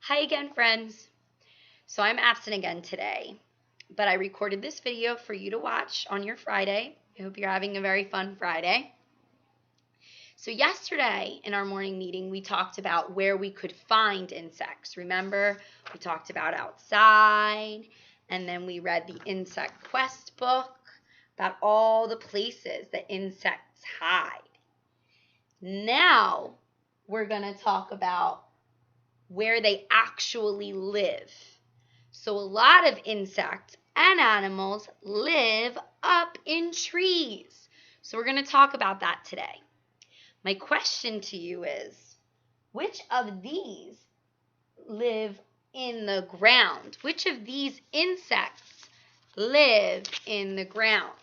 Hi again, friends. So I'm absent again today, but I recorded this video for you to watch on your Friday. I hope you're having a very fun Friday. So yesterday in our morning meeting, we talked about where we could find insects. Remember, we talked about outside, and then we read the insect quest book about all the places that insects hide. Now we're going to talk about where they actually live. So a lot of insects and animals live up in trees. So we're going to talk about that today. My question to you is, which of these live in the ground? Which of these insects live in the ground?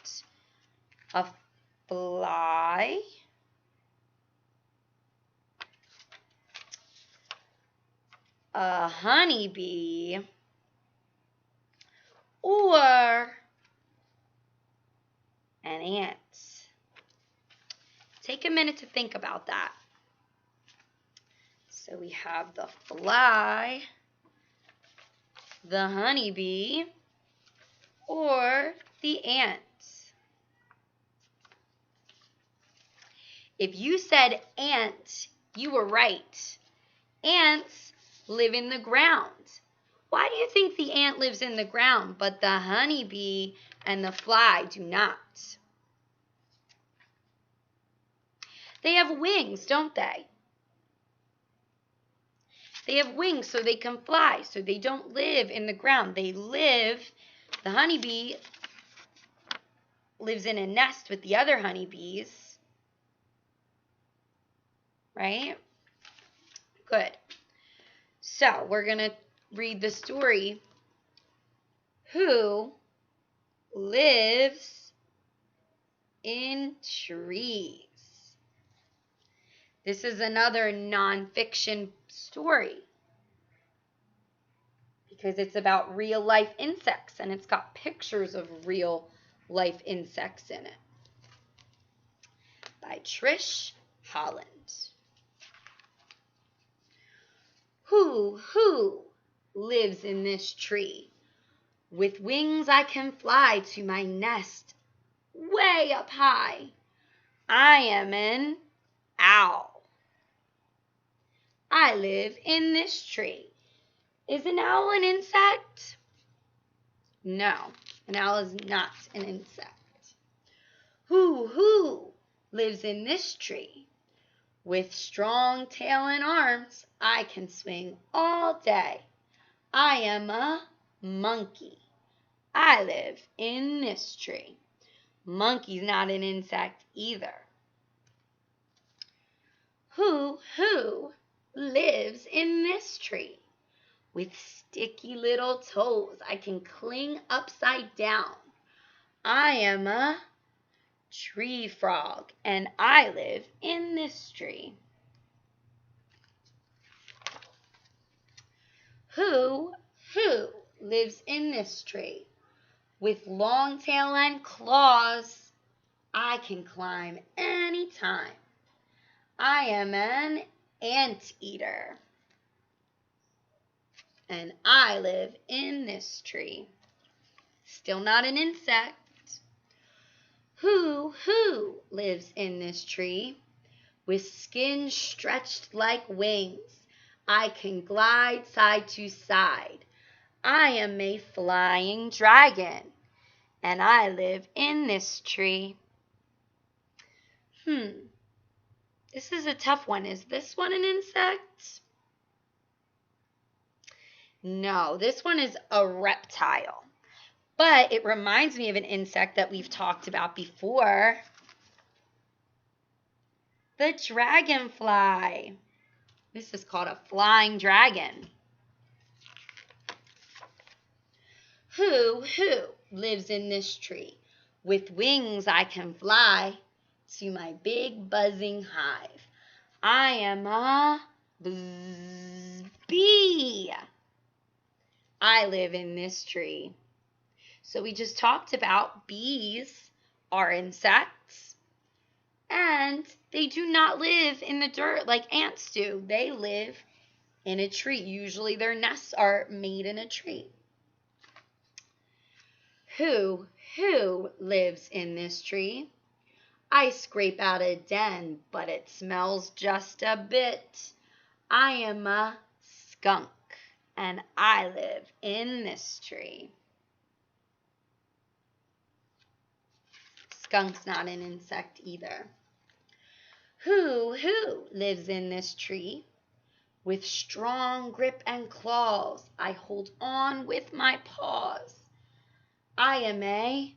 A fly, a honeybee, or an ant? Take a minute to think about that. So we have the fly, the honeybee, or the ant. If you said ant, you were right. Ants live in the ground. Why do you think the ant lives in the ground, but the honeybee and the fly do not? They have wings, don't they? They have wings so they can fly, so they don't live in the ground. The honeybee lives in a nest with the other honeybees, right? Good. So we're going to read the story. Who lives in trees? This is another nonfiction story because it's about real life insects and it's got pictures of real life insects in it. By Trish Holland. Who lives in this tree? With wings I can fly to my nest way up high. I am an owl. I live in this tree. Is an owl an insect? No, an owl is not an insect. Who lives in this tree? With strong tail and arms, I can swing all day. I am a monkey. I live in this tree. Monkey's not an insect either. Who lives in this tree? With sticky little toes, I can cling upside down. I am a tree frog, and I live in this tree. Who lives in this tree? With long tail and claws, I can climb anytime. I am an anteater, and I live in this tree. Still not an insect. Who lives in this tree? With skin stretched like wings, I can glide side to side. I am a flying dragon, and I live in this tree. This is a tough one. Is this one an insect? No, this one is a reptile. But it reminds me of an insect that we've talked about before. The dragonfly. This is called a flying dragon. Who lives in this tree? With wings I can fly to my big buzzing hive. I am a bee. I live in this tree. So we just talked about bees are insects, and they do not live in the dirt like ants do. They live in a tree. Usually their nests are made in a tree. Who lives in this tree? I scrape out a den, but it smells just a bit. I am a skunk, and I live in this tree. Skunk's not an insect either. Who lives in this tree? With strong grip and claws, I hold on with my paws. I am a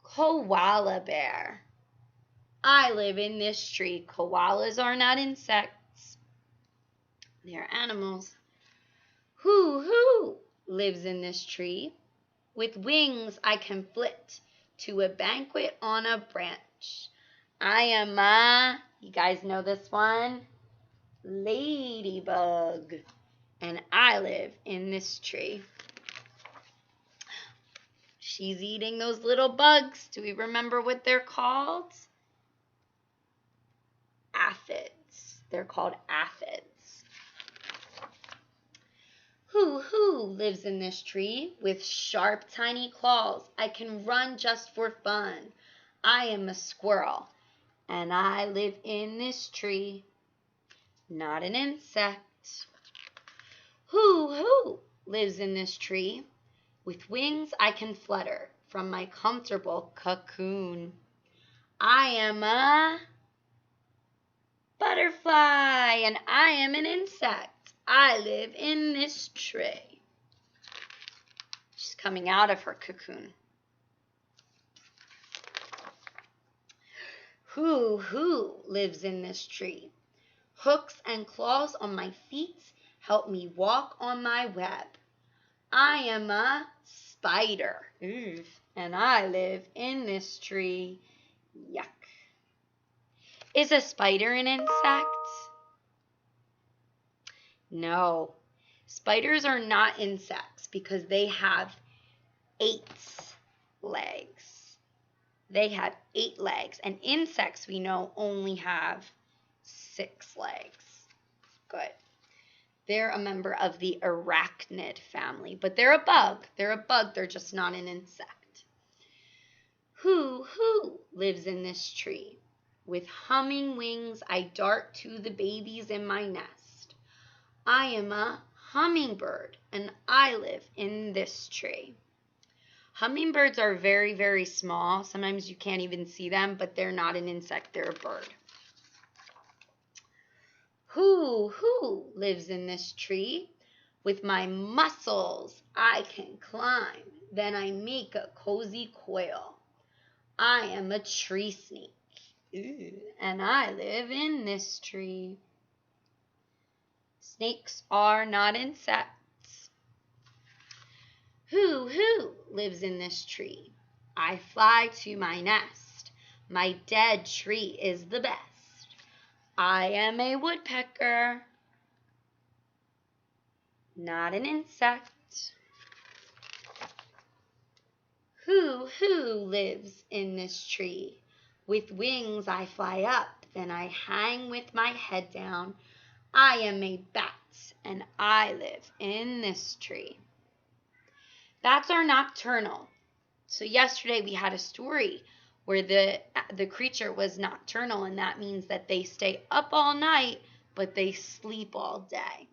koala bear. I live in this tree. Koalas are not insects. They're animals. Who lives in this tree? With wings I can flit to a banquet on a branch. I am you guys know this one? Ladybug. And I live in this tree. She's eating those little bugs. Do we remember what they're called? Aphids. They're called aphids. Who lives in this tree? With sharp, tiny claws, I can run just for fun. I am a squirrel, and I live in this tree. Not an insect. Who lives in this tree? With wings I can flutter from my comfortable cocoon. I am a butterfly, and I am an insect. I live in this tree. She's coming out of her cocoon. Who lives in this tree? Hooks and claws on my feet help me walk on my web. I am a spider, and I live in this tree. Yuck. Is a spider an insect? No. Spiders are not insects because they have 8 legs. They have 8 legs, and insects we know only have 6 legs. Good. They're a member of the arachnid family, but they're a bug. They're just not an insect. Who lives in this tree? With humming wings, I dart to the babies in my nest. I am a hummingbird, and I live in this tree. Hummingbirds are very, very small. Sometimes you can't even see them, but they're not an insect. They're a bird. Who lives in this tree? With my muscles, I can climb. Then I make a cozy coil. I am a tree snake, and I live in this tree. Snakes are not insects. Who lives in this tree? I fly to my nest. My dead tree is the best. I am a woodpecker, not an insect. Who lives in this tree? With wings I fly up, then I hang with my head down. I am a bat, and I live in this tree. Bats are nocturnal. So yesterday we had a story where the creature was nocturnal, and that means that they stay up all night, but they sleep all day.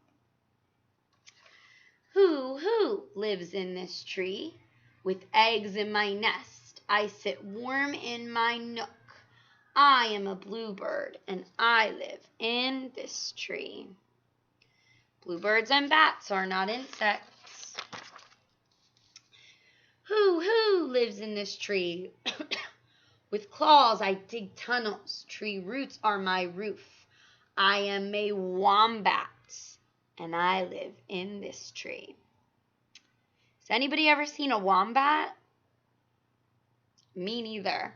Who lives in this tree? With eggs in my nest, I sit warm in my nook. I am a bluebird, and I live in this tree. Bluebirds and bats are not insects. Who lives in this tree? With claws I dig tunnels. Tree roots are my roof. I am a wombat, and I live in this tree. Has anybody ever seen a wombat? Me neither.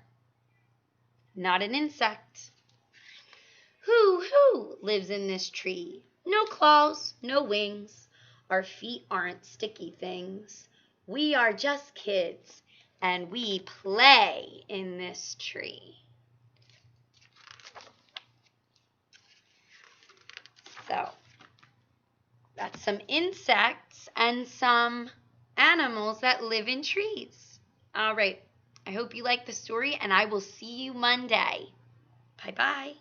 Not an insect. Who lives in this tree? No claws, no wings. Our feet aren't sticky things. We are just kids, and we play in this tree. So, That's some insects and some animals that live in trees. All right. I hope you like the story, and I will see you Monday. Bye-bye.